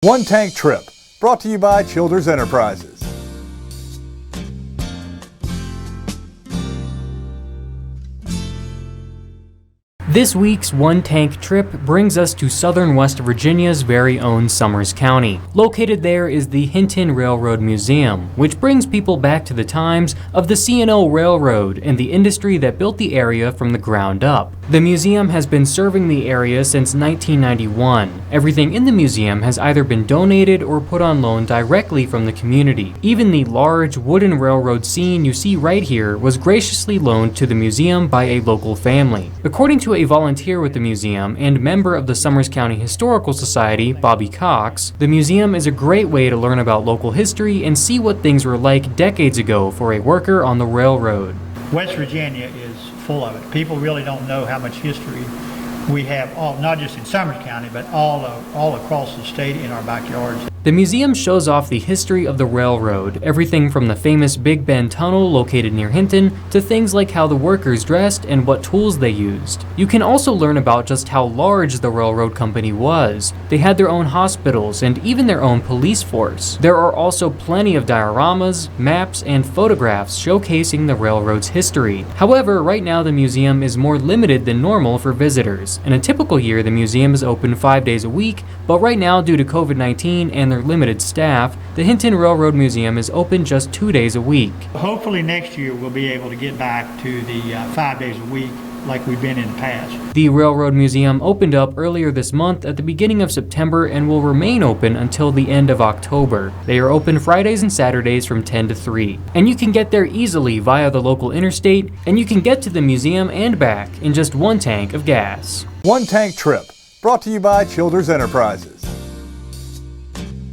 One Tank Trip, brought to you by Childers Enterprises. This week's One Tank Trip brings us to southern West Virginia's very own Summers County. Located there is the Hinton Railroad Museum, which brings people back to the times of the C&O Railroad and the industry that built the area from the ground up. The museum has been serving the area since 1991. Everything in the museum has either been donated or put on loan directly from the community. Even the large wooden railroad scene you see right here was graciously loaned to the museum by a local family. According to a volunteer with the museum and member of the Summers County Historical Society, Bobby Cox, the museum is a great way to learn about local history and see what things were like decades ago for a worker on the railroad. West Virginia is full of it. People really don't know how much history we have, not just in Summers County, but all across the state in our backyards. The museum shows off the history of the railroad, everything from the famous Big Bend Tunnel located near Hinton to things like how the workers dressed and what tools they used. You can also learn about just how large the railroad company was. They had their own hospitals and even their own police force. There are also plenty of dioramas, maps, and photographs showcasing the railroad's history. However, right now the museum is more limited than normal for visitors. In a typical year, the museum is open 5 days a week, but right now due to COVID-19 and their limited staff, the Hinton Railroad Museum is open just 2 days a week. Hopefully next year we'll be able to get back to the 5 days a week like we've been in the past. The Railroad Museum opened up earlier this month at the beginning of September and will remain open until the end of October. They are open Fridays and Saturdays from 10 to 3. And you can get there easily via the local interstate, and you can get to the museum and back in just one tank of gas. One Tank Trip, brought to you by Childers Enterprises.